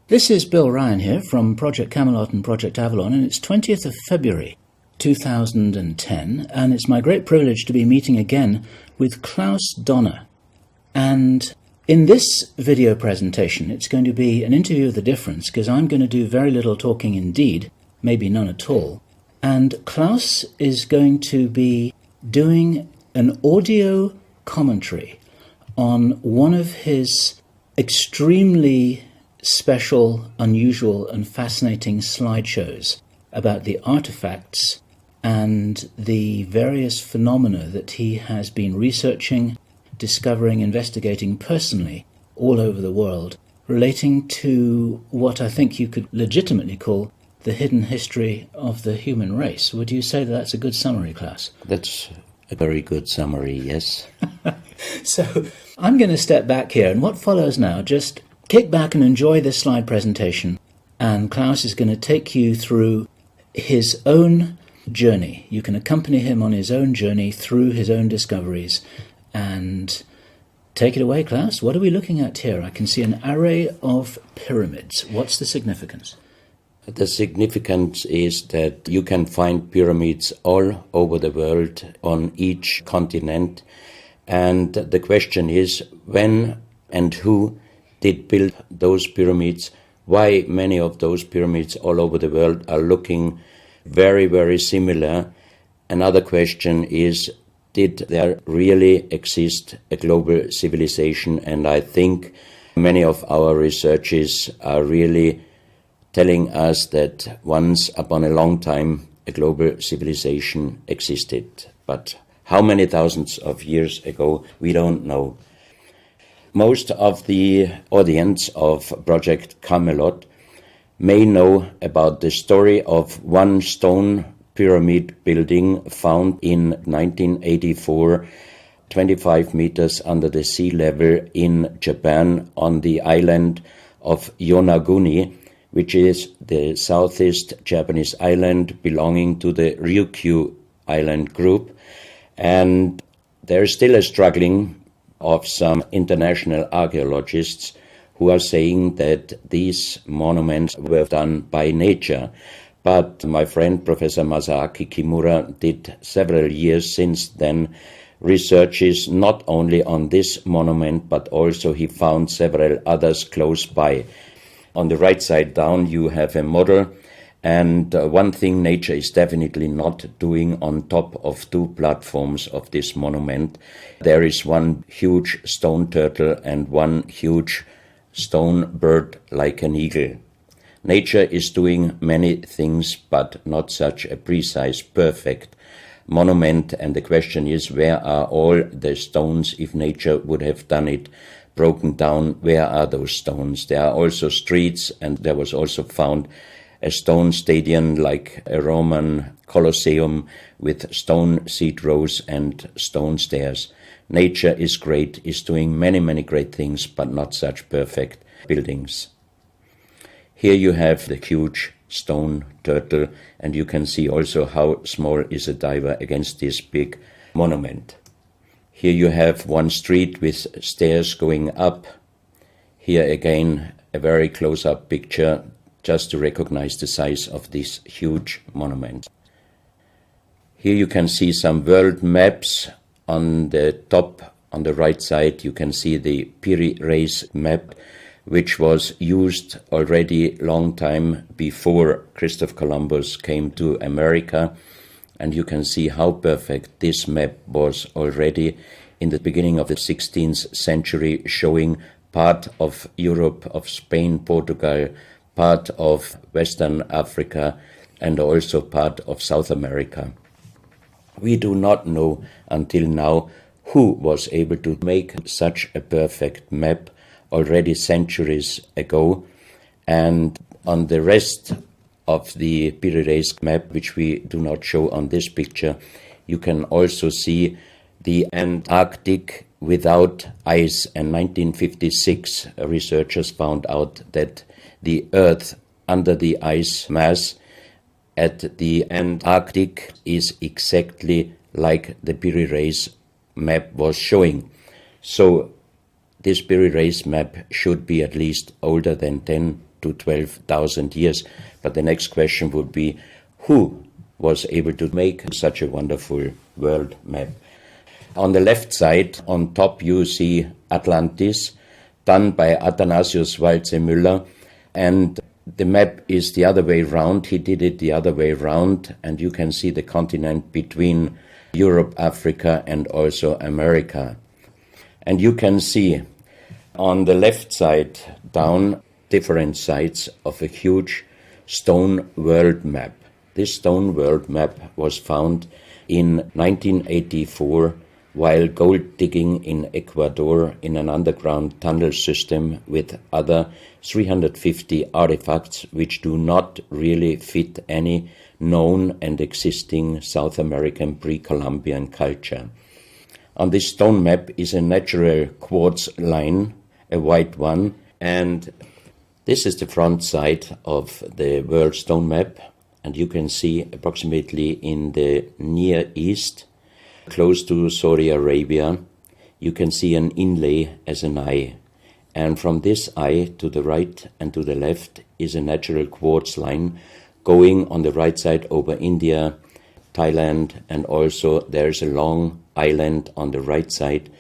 This is Bill Ryan here from Project Camelot and Project Avalon, and it's 20th of February 2010, and it's my great privilege to be meeting again with Klaus Dona. And in this video presentation, it's going to be an interview of the difference, because I'm going to do very little talking indeed, maybe none at all. And Klaus is going to be doing an audio commentary on one of his extremely special, unusual and fascinating slideshows about the artifacts and the various phenomena that he has been researching, discovering, investigating personally all over the world, relating to what I think you could legitimately call the hidden history of the human race. Would you say that that's a good summary, Klaus? That's a very good summary, yes. So I'm going to step back here, and what follows now, just kick back and enjoy this slide presentation, and Klaus is going to take you through his own journey. You can accompany him on his own journey through his own discoveries. And take it away, Klaus. What are we looking at here? I can see an array of pyramids. What's the significance? The significance is that you can find pyramids all over the world, on each continent. And the question is, when and who did build those pyramids? Why many of those pyramids all over the world are looking very, very similar? Another question is, did there really exist a global civilization? And I think many of our researchers are really telling us that once upon a long time a global civilization existed. But how many thousands of years ago, we don't know. Most of the audience of Project Camelot may know about the story of one stone pyramid building found in 1984, 25 meters under the sea level in Japan, on the island of Yonaguni, which is the southeast Japanese island belonging to the Ryukyu island group. And there is still a struggling of some international archaeologists who are saying that these monuments were done by nature. But my friend Professor Masaaki Kimura did several years since then researches not only on this monument, but also he found several others close by. On the right side down you have a model, and one thing nature is definitely not doing on top of two platforms of this monument. There is one huge stone turtle and one huge stone bird like an eagle. Nature is doing many things, but not such a precise, perfect monument. And the question is, where are all the stones? If nature would have done it broken down, where are those stones? There are also streets, and there was also found a stone stadium like a Roman Colosseum with stone seat rows and stone stairs. Nature is great, is doing many, many great things, but not such perfect buildings. Here you have the huge stone turtle, and you can see also how small is a diver against this big monument. Here you have one street with stairs going up. Here again a very close-up picture just to recognize the size of this huge monument. Here you can see some world maps. On the top, on the right side, you can see the Piri Reis map, which was used already long time before Christopher Columbus came to America. And you can see how perfect this map was already in the beginning of the 16th century, showing part of Europe, of Spain, Portugal, part of Western Africa, and also part of South America. We do not know until now who was able to make such a perfect map already centuries ago. And on the rest of the Piri Reis map, which we do not show on this picture, you can also see the Antarctic without ice. In 1956, researchers found out that the Earth under the ice mass at the Antarctic is exactly like the Piri Reis map was showing. So this Piri Reis map should be at least older than 10 to 12,000 years. But the next question would be, who was able to make such a wonderful world map? On the left side, on top, you see Atlantis, done by Athanasius Walzemüller, and the map is the other way round. He did it the other way round, and you can see the continent between Europe, Africa, and also America. And you can see on the left side down different sides of a huge stone world map. This stone world map was found in 1984 while gold digging in Ecuador in an underground tunnel system with other 350 artifacts which do not really fit any known and existing South American pre-Columbian culture. On this stone map is a natural quartz line, a white one, and this is the front side of the world stone map, and you can see approximately in the Near East, close to Saudi Arabia, you can see an inlay as an eye. And from this eye to the right and to the left is a natural quartz line going on the right side over India, Thailand, and also there's a long island on the right side,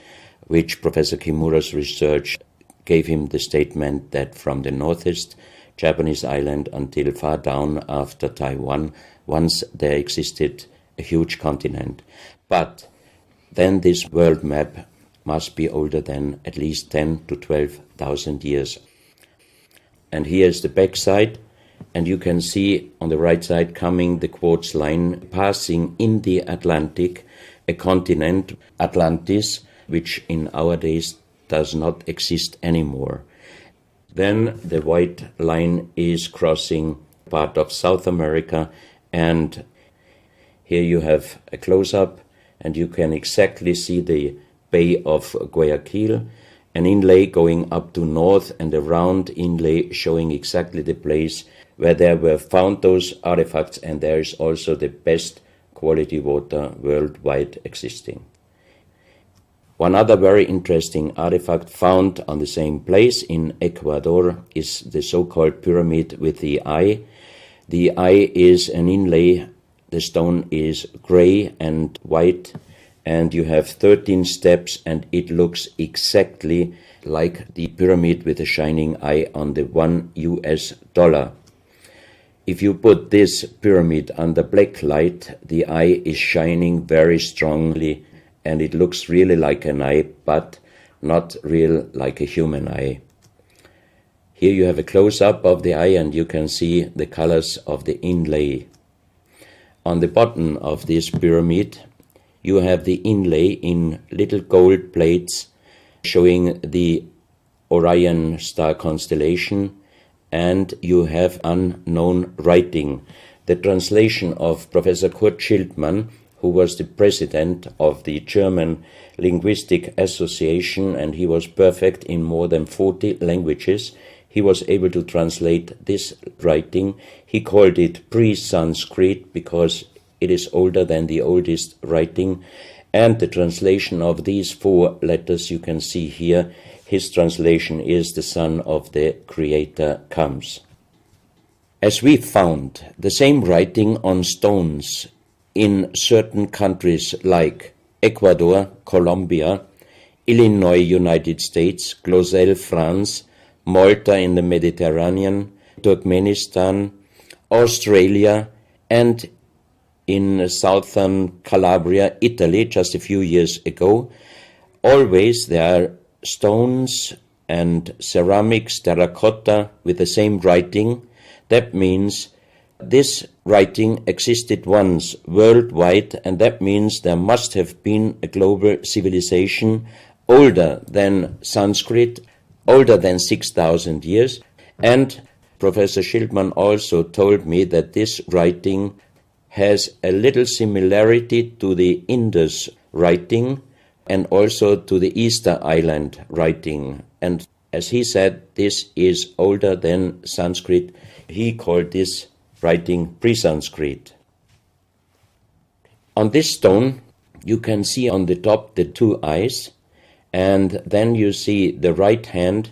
which Professor Kimura's research gave him the statement that from the northeast Japanese island until far down after Taiwan, once there existed a huge continent. But then this world map must be older than at least 10 to 12,000 years. And here is the back side, and you can see on the right side coming the quartz line passing in the Atlantic, a continent, Atlantis, which in our days does not exist anymore. Then the white line is crossing part of South America, and here you have a close-up, and you can exactly see the Bay of Guayaquil, an inlay going up to north, and a round inlay showing exactly the place where there were found those artifacts, and there is also the best quality water worldwide existing. One other very interesting artifact found on the same place in Ecuador is the so-called pyramid with the eye. The eye is an inlay. The stone is gray and white, and you have 13 steps, and it looks exactly like the pyramid with a shining eye on the $1. If you put this pyramid under black light, the eye is shining very strongly, and it looks really like an eye, but not real like a human eye. Here you have a close-up of the eye, and you can see the colors of the inlay. On the bottom of this pyramid, you have the inlay in little gold plates showing the Orion star constellation, and you have unknown writing. The translation of Professor Kurt Schildmann, who was the president of the German Linguistic Association, and he was perfect in more than 40 languages. He was able to translate this writing. He called it pre-Sanskrit because it is older than the oldest writing. And the translation of these 4 letters you can see here, his translation is "the Son of the Creator comes." As we found the same writing on stones in certain countries like Ecuador, Colombia, Illinois, United States, Clausel, France, Malta in the Mediterranean, Turkmenistan, Australia, and in southern Calabria, Italy, just a few years ago. Always there are stones and ceramics, terracotta with the same writing. That means this writing existed once worldwide, and that means there must have been a global civilization older than Sanskrit, older than 6,000 years. And Professor Schildmann also told me that this writing has a little similarity to the Indus writing and also to the Easter Island writing. And as he said, this is older than Sanskrit. He called this writing pre-Sanskrit. On this stone, you can see on the top the 2 eyes, and then you see the right hand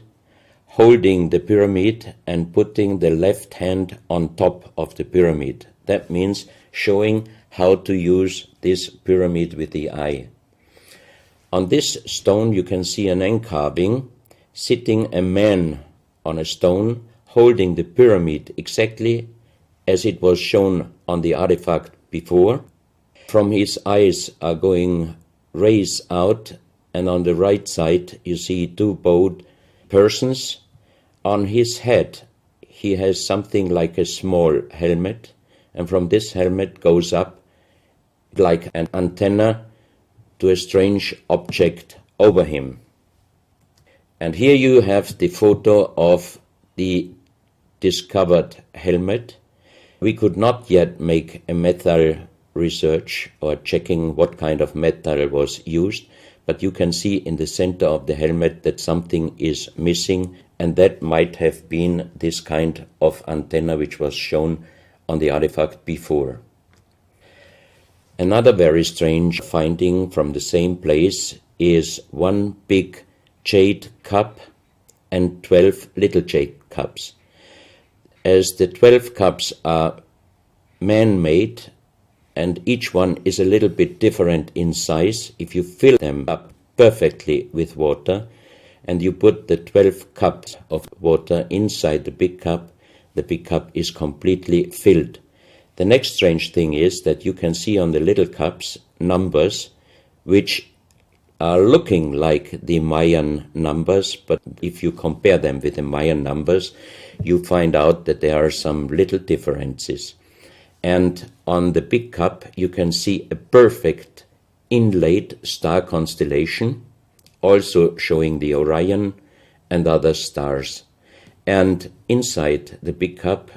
holding the pyramid and putting the left hand on top of the pyramid. That means showing how to use this pyramid with the eye. On this stone you can see an engraving, sitting a man on a stone holding the pyramid exactly as it was shown on the artifact before. From his eyes are going rays out, and on the right side you see two bowed persons. On his head he has something like a small helmet, and from this helmet goes up like an antenna to a strange object over him. And here you have the photo of the discovered helmet. We could not yet make a metal research or checking what kind of metal was used, but you can see in the center of the helmet that something is missing, and that might have been this kind of antenna which was shown on the artifact before. Another very strange finding from the same place is one big jade cup and 12 little jade cups. As the 12 cups are man-made and each one is a little bit different in size, if you fill them up perfectly with water and you put the 12 cups of water inside the big cup is completely filled. The next strange thing is that you can see on the little cups numbers which are looking like the Mayan numbers, but if you compare them with the Mayan numbers, you find out that there are some little differences. And on the big cup you can see a perfect inlaid star constellation, also showing the Orion and other stars. And inside the big cup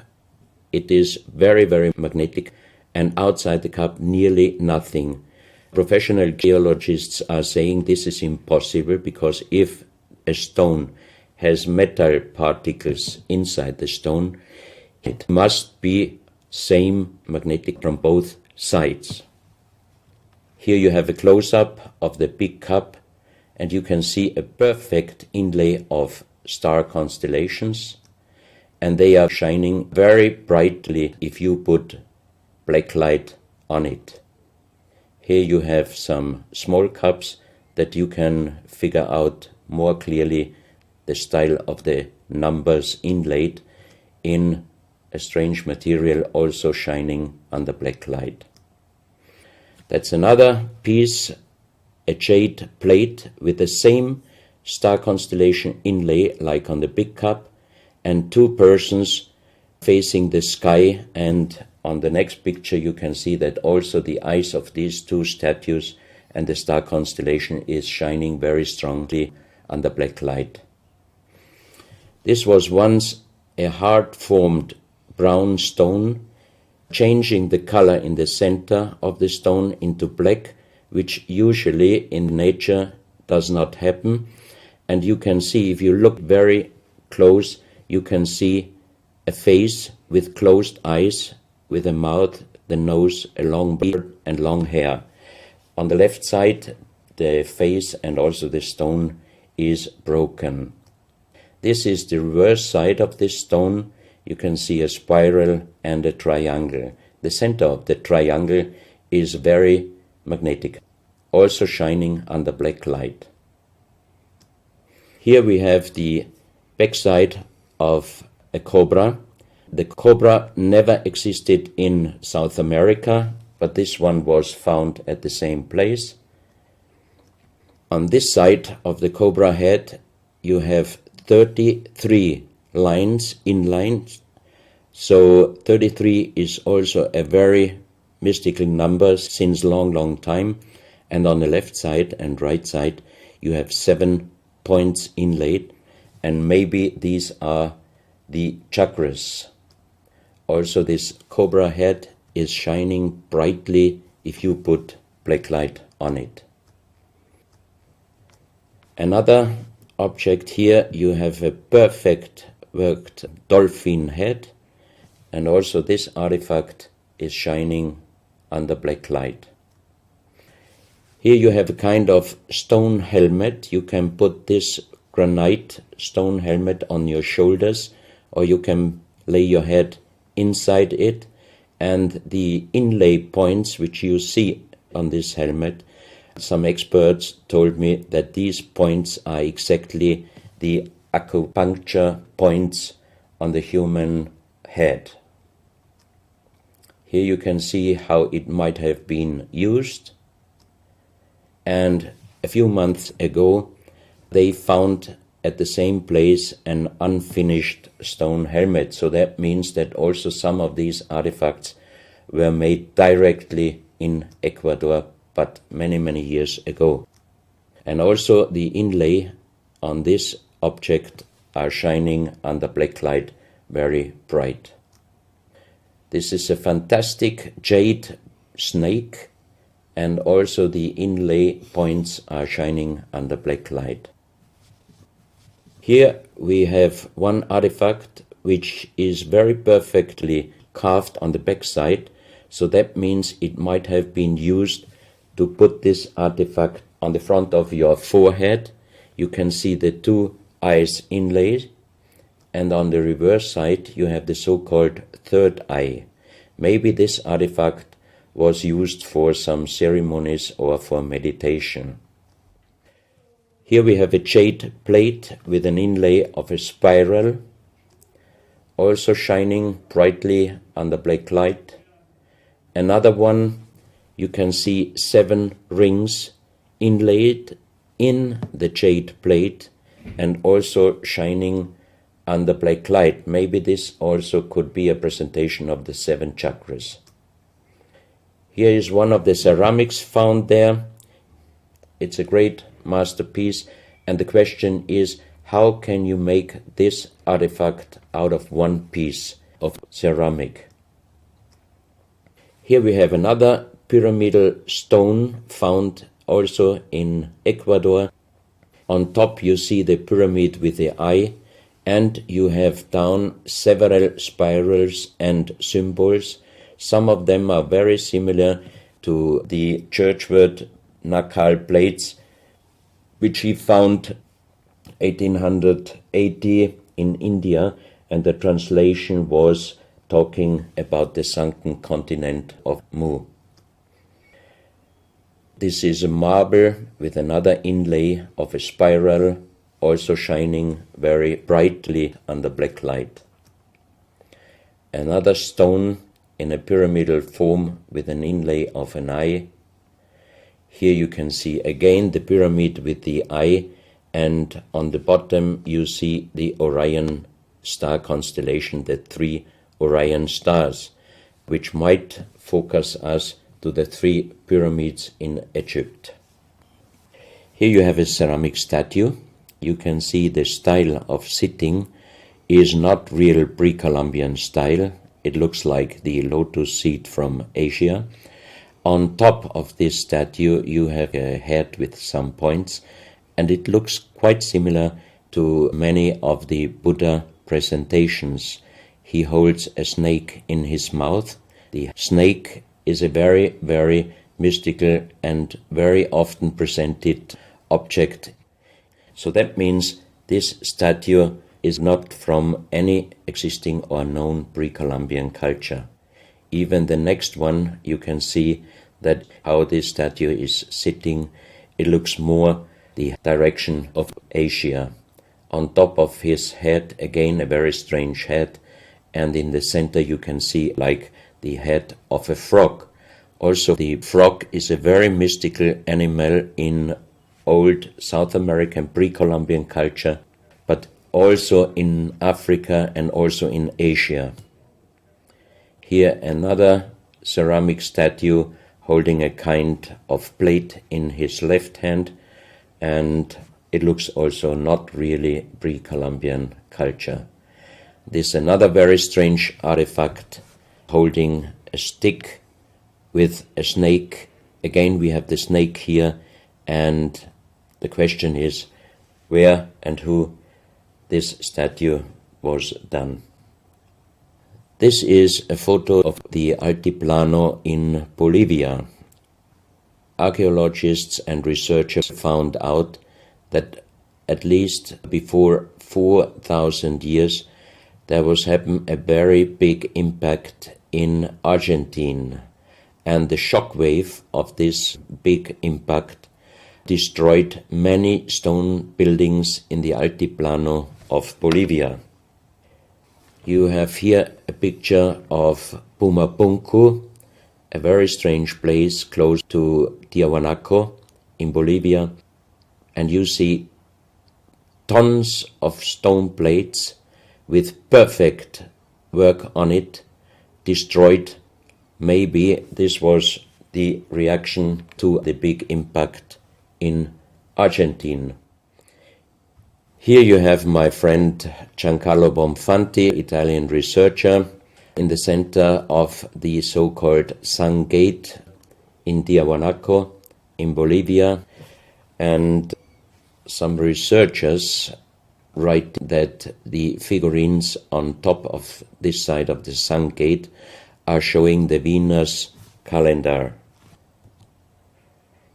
it is very, very magnetic, and outside the cup nearly nothing. Professional geologists are saying this is impossible, because if a stone has metal particles inside the stone, it must be same magnetic from both sides. Here you have a close-up of the big cup, and you can see a perfect inlay of star constellations, and they are shining very brightly if you put black light on it. Here you have some small cups that you can figure out more clearly the style of the numbers inlaid in a strange material also shining under black light. That's another piece, a jade plate with the same star constellation inlay like on the big cup, and two persons facing the sky, and on the next picture you can see that also the eyes of these two statues and the star constellation is shining very strongly under black light. This was once a hard-formed brown stone, changing the color in the center of the stone into black, which usually in nature does not happen. And you can see, if you look very close, you can see a face with closed eyes, with a mouth, the nose, a long beard and long hair. On the left side, the face and also the stone is broken. This is the reverse side of this stone. You can see a spiral and a triangle. The center of the triangle is very magnetic, also shining under black light. Here we have the backside of a cobra. The cobra never existed in South America, but this one was found at the same place. On this side of the cobra head you have 33 lines in lines. So 33 is also a very mystical number since long time. And on the left side and right side you have 7 points inlaid, and maybe these are the chakras. Also this cobra head is shining brightly if you put black light on it. Another object here, you have a perfect worked dolphin head, and also this artifact is shining under black light. Here you have a kind of stone helmet. You can put this granite stone helmet on your shoulders, or you can lay your head inside it, and the inlay points which you see on this helmet, some experts told me that these points are exactly the acupuncture points on the human head. Here you can see how it might have been used, and a few months ago they found at the same place an unfinished stone helmet. So that means that also some of these artifacts were made directly in Ecuador, but many, many years ago. And also the inlay on this object are shining under black light very bright. This is a fantastic jade snake, and also the inlay points are shining under black light. Here we have one artifact which is very perfectly carved on the back side, so that means it might have been used to put this artifact on the front of your forehead. You can see the two eyes inlaid, and on the reverse side you have the so-called third eye. Maybe this artifact was used for some ceremonies or for meditation. Here we have a jade plate with an inlay of a spiral, also shining brightly under black light. Another one, you can see 7 rings inlaid in the jade plate and also shining under black light. Maybe this also could be a presentation of the 7 chakras. Here is one of the ceramics found there. It's a great masterpiece, and the question is, how can you make this artifact out of one piece of ceramic? Here we have another pyramidal stone found also in Ecuador. On top you see the pyramid with the eye, and you have down several spirals and symbols. Some of them are very similar to the churchward Nakal plates, which he found 1880 in India, and the translation was talking about the sunken continent of Mu. This is a marble with another inlay of a spiral, also shining very brightly under black light. Another stone in a pyramidal form with an inlay of an eye. Here you can see again the pyramid with the eye, and on the bottom you see the Orion star constellation, the 3 Orion stars, which might focus us to the 3 pyramids in Egypt. Here you have a ceramic statue. You can see the style of sitting is not real pre-Columbian style. It looks like the lotus seat from Asia. On top of this statue you have a head with some points, and it looks quite similar to many of the Buddha presentations. He holds a snake in his mouth. The snake is a very, very mystical and very often presented object. So that means this statue is not from any existing or known pre-Columbian culture. Even the next one, you can see that how this statue is sitting, it looks more the direction of Asia. On top of his head, again a very strange head, and in the center you can see like the head of a frog. Also, the frog is a very mystical animal in old South American pre-Columbian culture, but also in Africa and also in Asia. Here another ceramic statue holding a kind of plate in his left hand, and it looks also not really pre-Columbian culture. This is another very strange artifact holding a stick with a snake. Again, we have the snake here, and the question is where and who this statue was done. This is a photo of the Altiplano in Bolivia. Archaeologists and researchers found out that at least before 4,000 years, there was happen a very big impact in Argentina, and the shock wave of this big impact destroyed many stone buildings in the Altiplano of Bolivia. You have here a picture of Pumapunku, a very strange place close to Tiahuanaco in Bolivia, and you see tons of stone plates with perfect work on it destroyed. Maybe this was the reaction to the big impact in Argentina. Here you have my friend Giancarlo Bonfanti, Italian researcher, in the center of the so-called Sun Gate in Tiahuanaco in Bolivia, and some researchers write that the figurines on top of this side of the Sun Gate are showing the Venus calendar.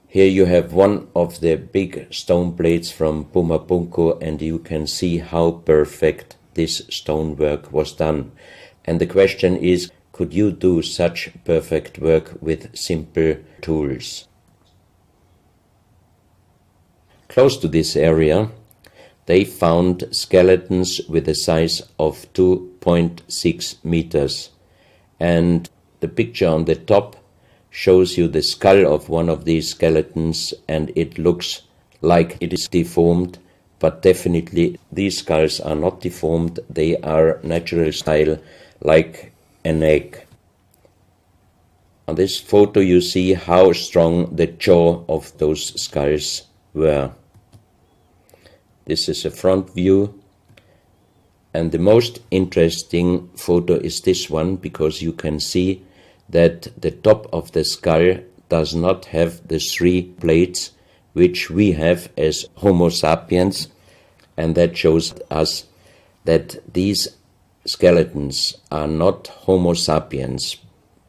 Here you have one of the big stone plates from Pumapunku, and you can see how perfect this stonework was done. And the question is, could you do such perfect work with simple tools? Close to this area, they found skeletons with a size of 2.6 meters. And the picture on the top shows you the skull of one of these skeletons, and it looks like it is deformed, but definitely these skulls are not deformed. They are natural style, like an egg. On this photo you see how strong the jaw of those skulls were. This is a front view, and the most interesting photo is this one, because you can see that the top of the skull does not have the three plates which we have as Homo sapiens, and that shows us that these skeletons are not Homo sapiens.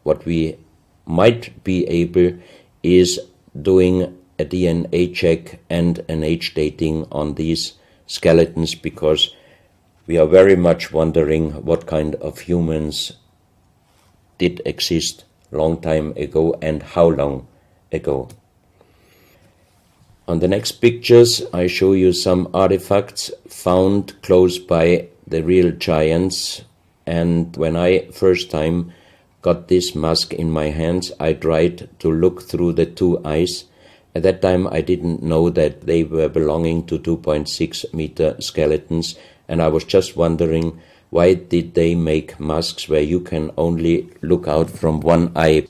What we might be able is doing a DNA check and an age dating on these skeletons, because we are very much wondering what kind of humans did exist long time ago and how long ago. On the next pictures I show you some artifacts found close by the real giants, and when I first time got this mask in my hands, I tried to look through the two eyes. At that time I didn't know that they were belonging to 2.6 meter skeletons, and I was just wondering, why did they make masks where you can only look out from one eye?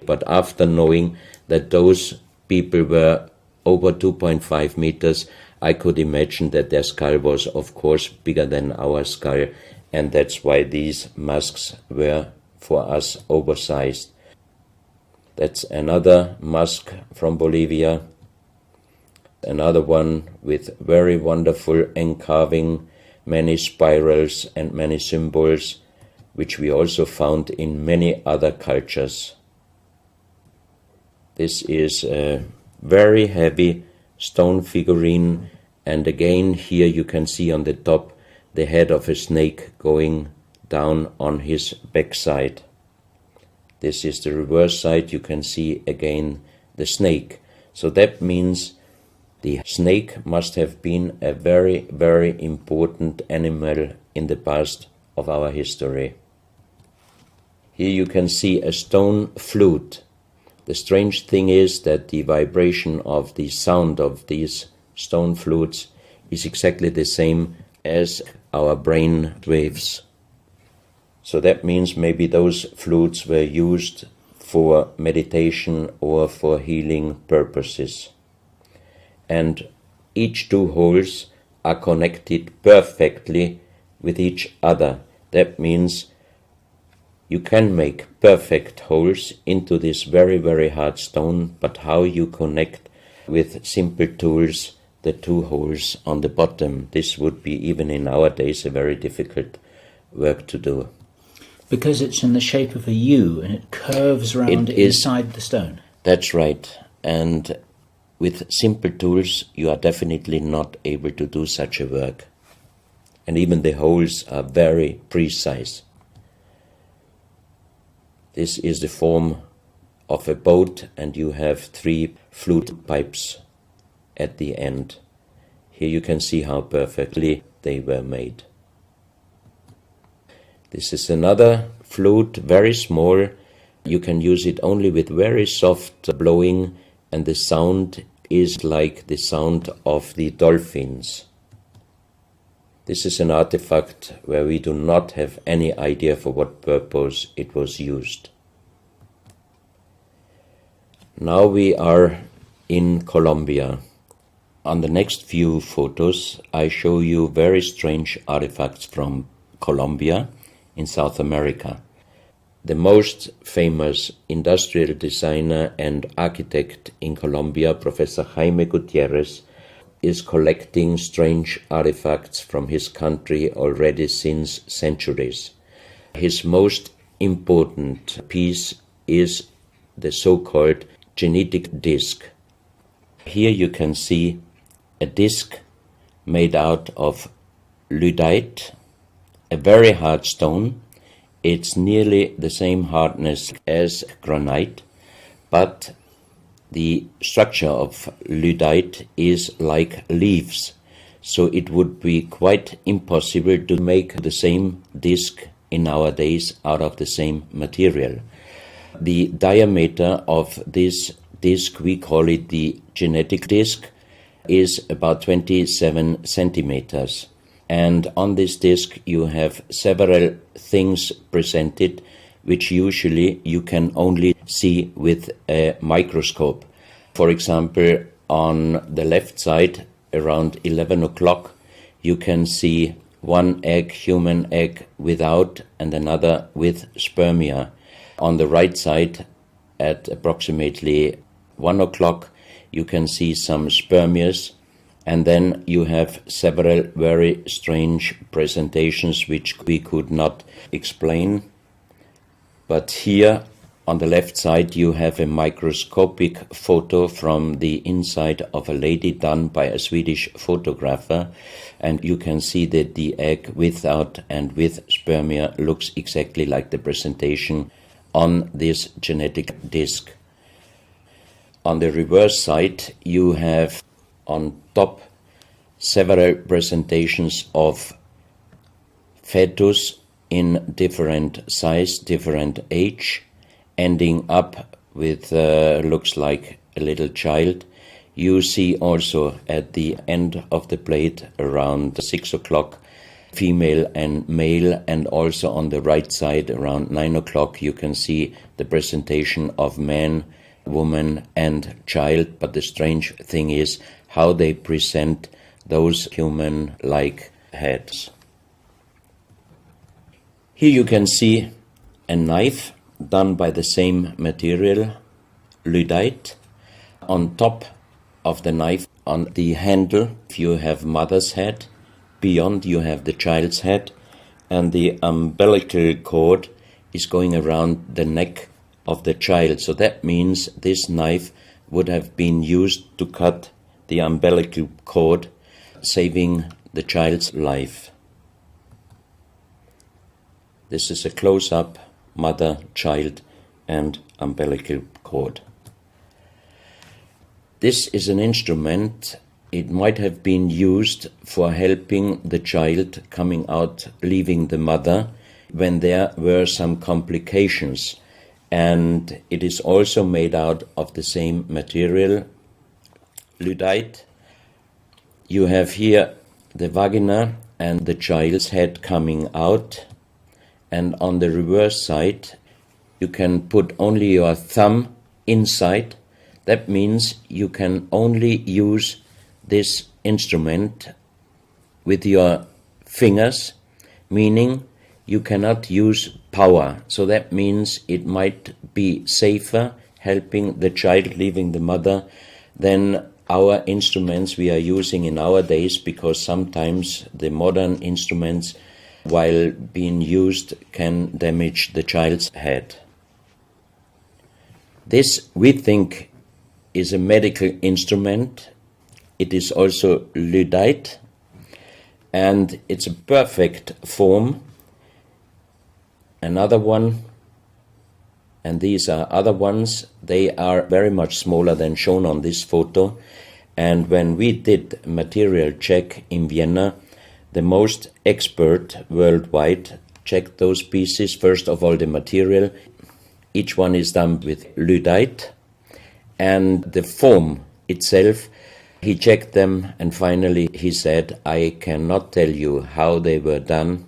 But after knowing that those people were over 2.5 meters, I could imagine that their skull was, of course, bigger than our skull, and that's why these masks were, for us, oversized. That's another mask from Bolivia, another one with very wonderful encarving, many spirals and many symbols, which we also found in many other cultures. This is a very heavy stone figurine, and again here you can see on the top the head of a snake going down on his backside. This is the reverse side. You can see again the snake. So that means the snake must have been a very, very important animal in the past of our history. Here you can see a stone flute. The strange thing is that the vibration of the sound of these stone flutes is exactly the same as our brain waves. So that means maybe those flutes were used for meditation or for healing purposes. And each two holes are connected perfectly with each other. That means you can make perfect holes into this very, very hard stone, but how you connect with simple tools the two holes on the bottom, this would be, even in our days, a very difficult work to do. Because it's in the shape of a U and it curves around inside the stone. That's right. And with simple tools, you are definitely not able to do such a work. And even the holes are very precise. This is the form of a boat, and you have 3 flute pipes at the end. Here you can see how perfectly they were made. This is another flute, very small. You can use it only with very soft blowing, and the sound is like the sound of the dolphins. This is an artifact where we do not have any idea for what purpose it was used. Now we are in Colombia. On the next few photos, I show you very strange artifacts from Colombia in South America. The most famous industrial designer and architect in Colombia, Professor Jaime Gutierrez, is collecting strange artifacts from his country already since centuries. His most important piece is the so-called genetic disc. Here you can see a disc made out of lyddite, a very hard stone. It's nearly the same hardness as granite, but the structure of lyddite is like leaves, so it would be quite impossible to make the same disc in our days out of the same material. The diameter of this disc, we call it the genetic disc, is about 27 centimeters. And on this disc you have several things presented which usually you can only see with a microscope. For example, on the left side, around 11 o'clock, you can see one egg, human egg, without, and another with spermia. On the right side, at approximately 1 o'clock, you can see some spermias, and then you have several very strange presentations which we could not explain. But here on the left side you have a microscopic photo from the inside of a lady done by a Swedish photographer, and you can see that the egg without and with spermia looks exactly like the presentation on this genetic disc. On the reverse side you have on top several presentations of fetus in different size, different age, ending up with looks like a little child. You see also at the end of the plate around 6 o'clock female and male, and also on the right side around 9 o'clock you can see the presentation of man, woman and child. But the strange thing is how they present those human-like heads. Here you can see a knife done by the same material, lyddite. On top of the knife, on the handle, you have mother's head. Beyond you have the child's head, and the umbilical cord is going around the neck of the child. So that means this knife would have been used to cut the umbilical cord, saving the child's life. This is a close-up mother, child, and umbilical cord. This is an instrument. It might have been used for helping the child coming out, leaving the mother, when there were some complications. And it is also made out of the same material, lyddite. You have here the vagina and the child's head coming out, and on the reverse side you can put only your thumb inside. That means you can only use this instrument with your fingers, meaning you cannot use power. So that means it might be safer helping the child leaving the mother than our instruments we are using in our days, because sometimes the modern instruments, while being used, can damage the child's head. This, we think, is a medical instrument. It is also lyddite, and it's a perfect form. Another one, and these are other ones, they are very much smaller than shown on this photo. And when we did a material check in Vienna, the most expert worldwide checked those pieces. First of all, the material. Each one is done with lyddite, and the form itself, he checked them, and finally he said, I cannot tell you how they were done,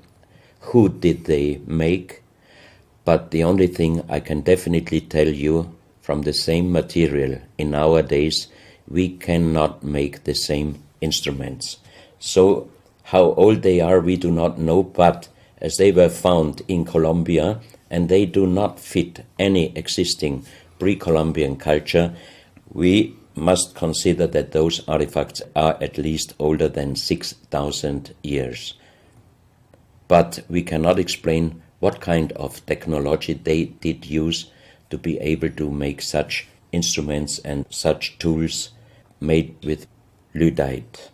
who did they make, but the only thing I can definitely tell you, from the same material in our days, we cannot make the same instruments. So how old they are, we do not know, but as they were found in Colombia, and they do not fit any existing pre-Columbian culture, we must consider that those artifacts are at least older than 6,000 years. But we cannot explain what kind of technology they did use to be able to make such instruments and such tools made with lyddite.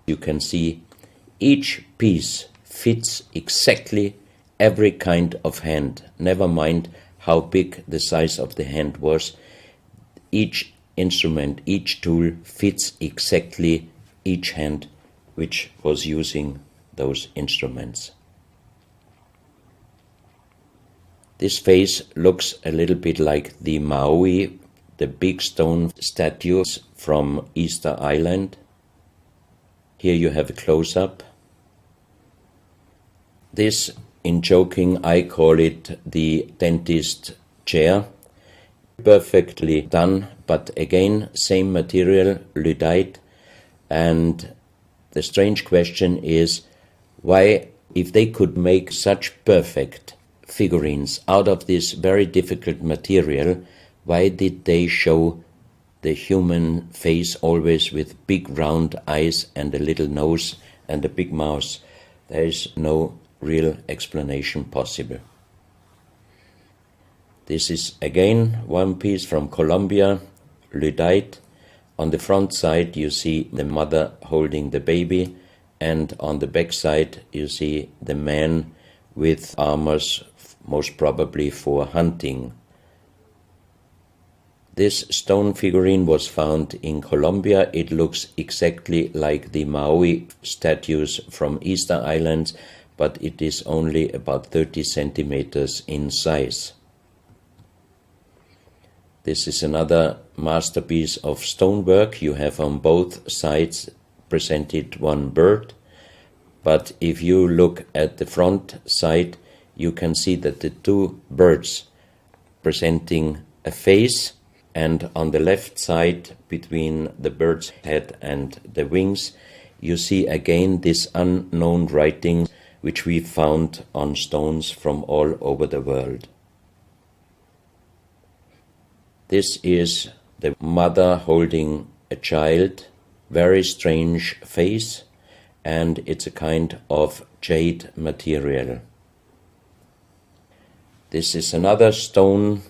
You can see each piece fits exactly every kind of hand, never mind how big the size of the hand was. Each instrument, each tool fits exactly each hand which was using those instruments. This face looks a little bit like the Maui, the big stone statues from Easter Island. Here you have a close-up. This, in joking, I call it the dentist chair. Perfectly done, but again, same material, lyddite. And the strange question is, why, if they could make such perfect figurines out of this very difficult material, why did they show the human face always with big round eyes and a little nose and a big mouth? There is no real explanation possible. This is again one piece from Colombia, lyddite. On the front side you see the mother holding the baby, and on the back side you see the man with armors, most probably for hunting. This stone figurine was found in Colombia. It looks exactly like the Maui statues from Easter Islands, but it is only about 30 centimeters in size. This is another masterpiece of stonework. You have on both sides presented one bird, but if you look at the front side, you can see that the two birds presenting a face, and on the left side, between the bird's head and the wings, you see again this unknown writing which we found on stones from all over the world. This is the mother holding a child, very strange face, and it's a kind of jade material. This is another stone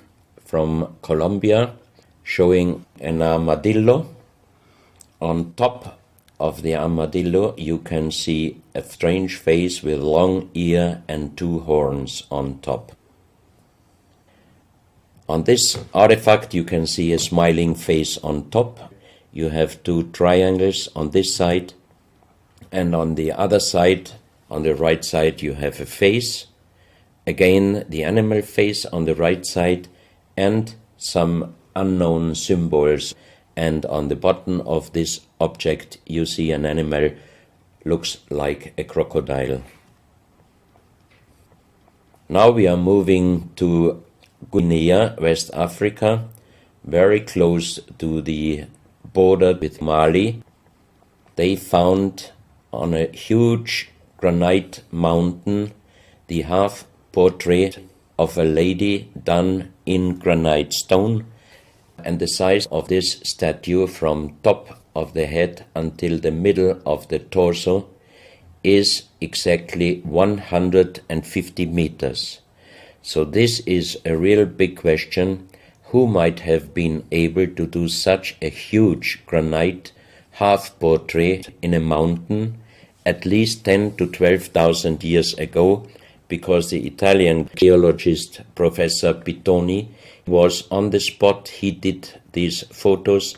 from Colombia showing an armadillo. On top of the armadillo you can see a strange face with long ear and two horns on top. On this artifact you can see a smiling face on top. You have two triangles on this side, and on the other side, on the right side, you have a face. Again, the animal face on the right side, and some unknown symbols. And on the bottom of this object you see an animal, looks like a crocodile. Now we are moving to Guinea, West Africa, very close to the border with Mali. They found on a huge granite mountain the half portrait of a lady done in granite stone, and the size of this statue from top of the head until the middle of the torso is exactly 150 meters. So this is a real big question. who might have been able to do such a huge granite half-portrait in a mountain at least 10 to 12,000 years ago, because the Italian geologist Professor Pittoni was on the spot. He did these photos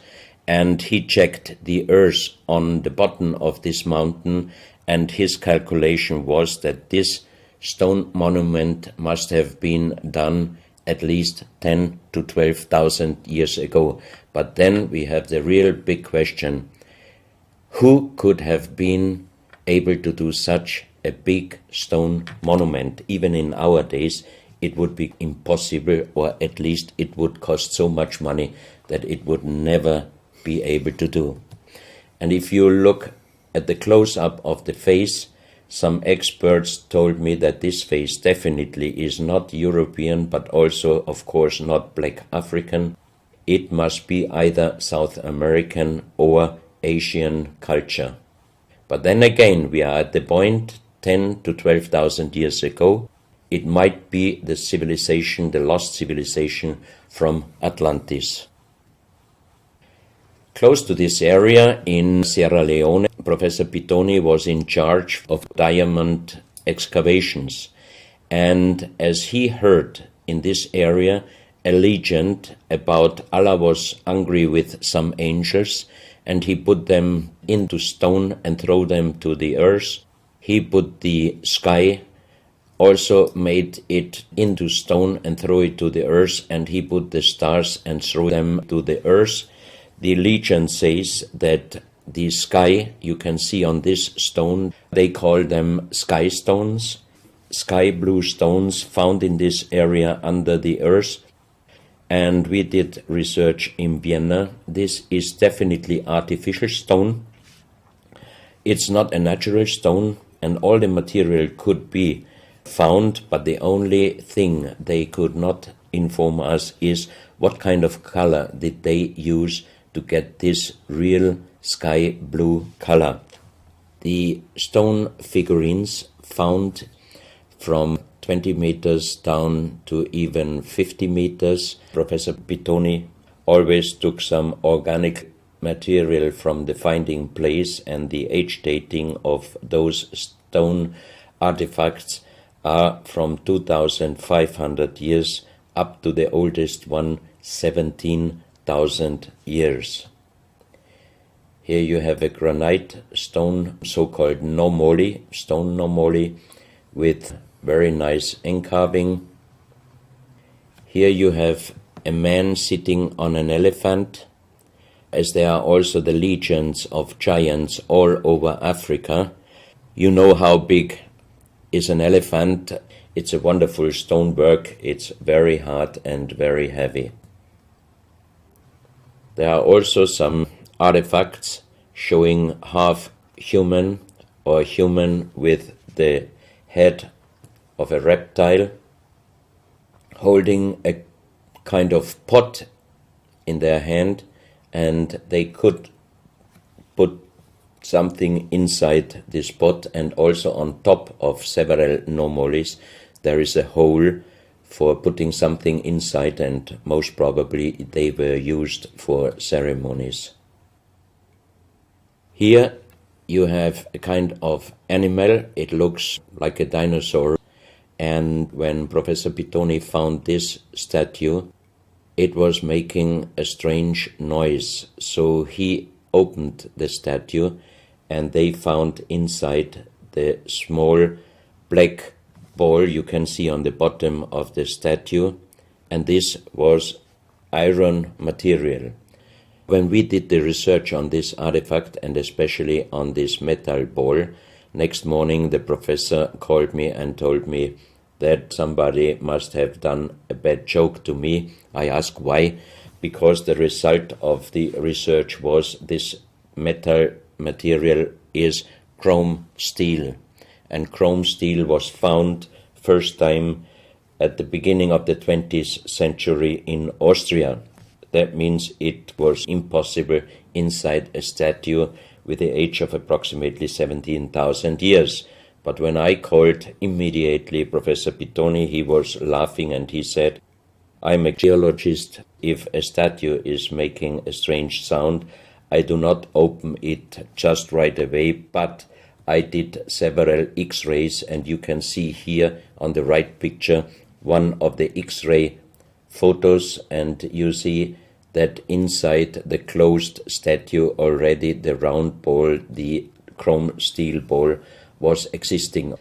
and he checked the earth on the bottom of this mountain, and his calculation was that this stone monument must have been done at least 10 to 12,000 years ago. But then we have the real big question: who could have been able to do such a big stone monument? Even in our days, it would be impossible, or at least it would cost so much money that it would never be able to do. And if you look at the close-up of the face, some experts told me that this face definitely is not European, but also, of course, not black African. It must be either South American or Asian culture. But then again, we are at the point 10 to 12,000 years ago. It might be the civilization, the lost civilization from Atlantis. Close to this area in Sierra Leone, Professor Pittoni was in charge of diamond excavations. And as he heard in this area a legend about Allah was angry with some angels, and he put them into stone and throw them to the earth. He put the sky, also made it into stone and throw it to the earth, and he put the stars and throw them to the earth. The legend says that the sky you can see on this stone, they call them sky stones, sky blue stones found in this area under the earth. And we did research in Vienna. This is definitely artificial stone. It's not a natural stone, and all the material could be found, but the only thing they could not inform us is what kind of color did they use to get this real sky blue color. The stone figurines found from 20 meters down to even 50 meters. Professor Pittoni always took some organic material from the finding place, and the age dating of those stone artifacts are from 2,500 years up to the oldest one, 17,000 years. Here you have a granite stone, so-called nomoli, stone nomoli, with very nice encarving. Here you have a man sitting on an elephant, as there are also the legends of giants all over Africa. You know how big is an elephant. It's a wonderful stonework. It's very hard and very heavy. There are also some artifacts showing half human or human with the head of a reptile, holding a kind of pot in their hand, and they could put something inside this pot, and also on top of several nomolis there is a hole for putting something inside, and most probably they were used for ceremonies. Here you have a kind of animal. It looks like a dinosaur, and when Professor Pittoni found this statue, it was making a strange noise. So he opened the statue, and they found inside the small black ball you can see on the bottom of the statue, and this was iron material. When we did the research on this artifact, and especially on this metal ball, next morning the professor called me and told me that somebody must have done a bad joke to me. I asked why, because the result of the research was this metal material is chrome steel, and chrome steel was found first time at the beginning of the 20th century in Austria. That means it was impossible inside a statue with the age of approximately 17,000 years. But when I called immediately Professor Pittoni, he was laughing and he said, I'm a geologist. If a statue is making a strange sound, I do not open it just right away, but I did several X-rays, and you can see here on the right picture one of the X-ray photos, and you see that inside the closed statue already the round ball, the chrome steel ball, was existing.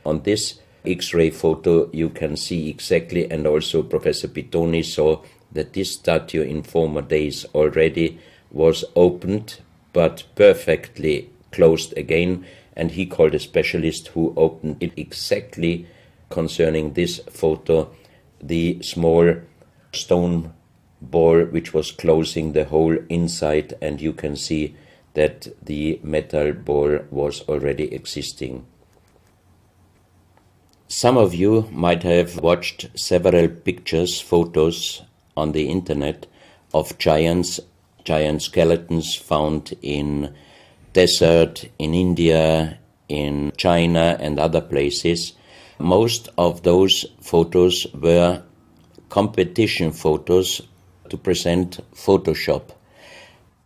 On this X-ray photo you can see exactly, and also Professor Pitoni saw that this statue in former days already was opened but perfectly closed again, and he called a specialist who opened it exactly concerning this photo, the small stone ball which was closing the hole inside, and you can see that the metal ball was already existing. Some of you might have watched several pictures, photos on the internet of giant skeletons found in desert, in India, in China and other places. Most of those photos were competition photos to present Photoshop.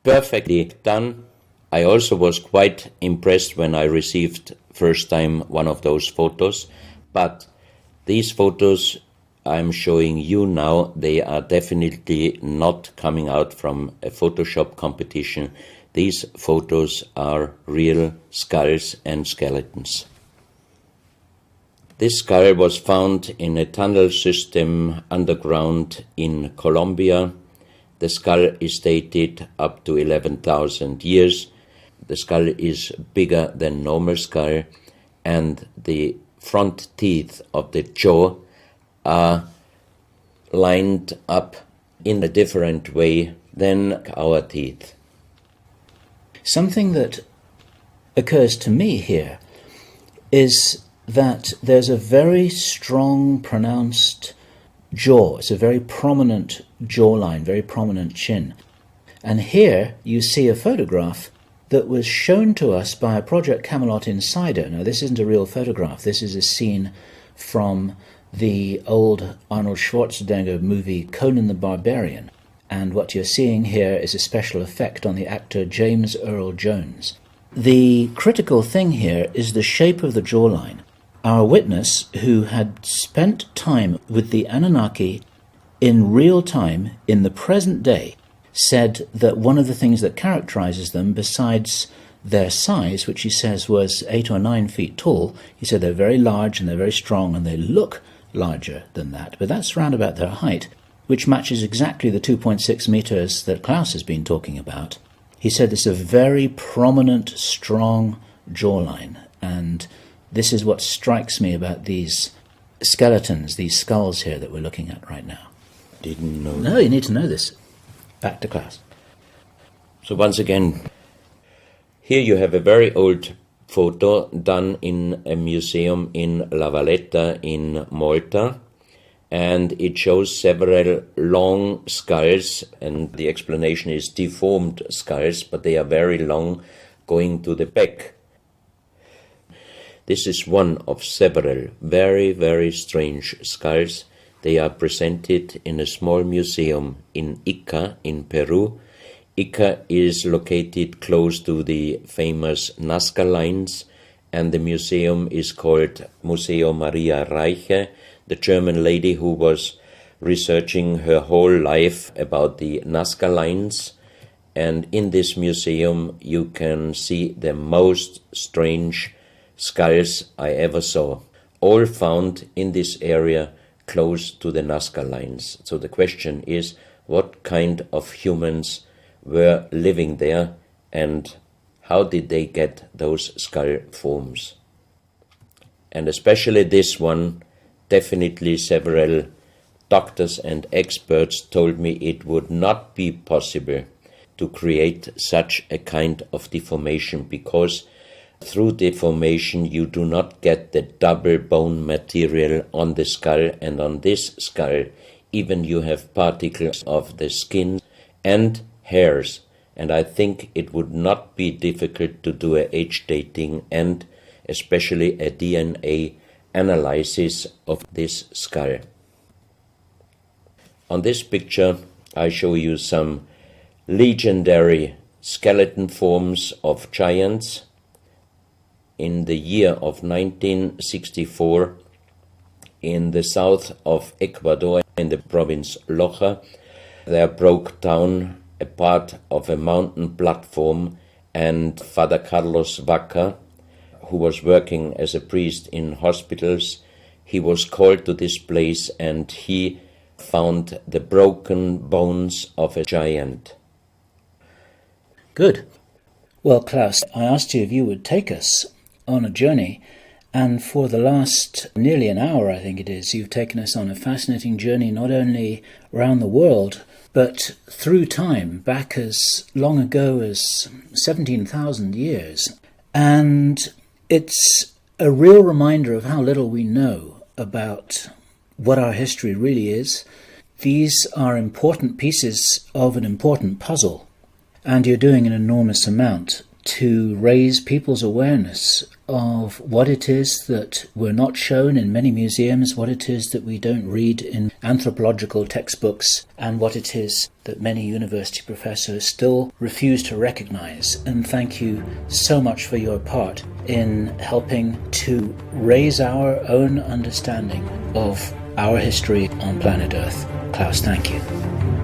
Perfectly done. I also was quite impressed when I received first time one of those photos, but these photos I'm showing you now, they are definitely not coming out from a Photoshop competition. These photos are real skulls and skeletons. This skull was found in a tunnel system underground in Colombia. The skull is dated up to 11,000 years. The skull is bigger than normal skull, and the front teeth of the jaw are lined up in a different way than our teeth. Something that occurs to me here is that there's a very strong, pronounced jaw. It's a very prominent jawline, very prominent chin. And here you see a photograph that was shown to us by a Project Camelot insider. Now, this isn't a real photograph. This is a scene from the old Arnold Schwarzenegger movie Conan the Barbarian. And what you're seeing here is a special effect on the actor James Earl Jones. The critical thing here is the shape of the jawline. Our witness, who had spent time with the Anunnaki in real time, in the present day, said that one of the things that characterizes them, besides their size, which he says was 8 or 9 feet tall, he said they're very large and they're very strong and they look larger than that. But that's round about their height, which matches exactly the 2.6 meters that Klaus has been talking about. He said it's a very prominent, strong jawline, and this is what strikes me about these skeletons, these skulls here that we're looking at right now. Didn't know. No, you need to know this. Back to Klaus. So once again, here you have a very old photo done in a museum in La Valletta in Malta, and it shows several long skulls, and the explanation is deformed skulls, but they are very long, going to the back. This is one of several very, very strange skulls. They are presented in a small museum in Ica in Peru. Ica is located close to the famous Nazca lines, and the museum is called Museo Maria Reiche, the German lady who was researching her whole life about the Nazca lines. And in this museum you can see the most strange skulls I ever saw, all found in this area close to the Nazca lines. So the question is, what kind of humans were living there, and how did they get those skull forms? And especially this one, definitely several doctors and experts told me it would not be possible to create such a kind of deformation, because through deformation you do not get the double bone material on the skull, and on this skull even you have particles of the skin and hairs, and I think it would not be difficult to do a age dating and especially a DNA analysis of this skull. On this picture, I show you some legendary skeleton forms of giants. In the year of 1964, in the south of Ecuador, in the province Loja, there broke down a part of a mountain platform, and Father Carlos Vaca, who was working as a priest in hospitals, he was called to this place and he found the broken bones of a giant. Good. Well, Klaus, I asked you if you would take us on a journey, and for the last nearly an hour, I think it is, you've taken us on a fascinating journey not only around the world, but through time, back as long ago as 17,000 years. And it's a real reminder of how little we know about what our history really is. These are important pieces of an important puzzle, and you're doing an enormous amount to raise people's awareness of what it is that we're not shown in many museums, what it is that we don't read in anthropological textbooks, and what it is that many university professors still refuse to recognize. And thank you so much for your part in helping to raise our own understanding of our history on planet Earth. Klaus, thank you.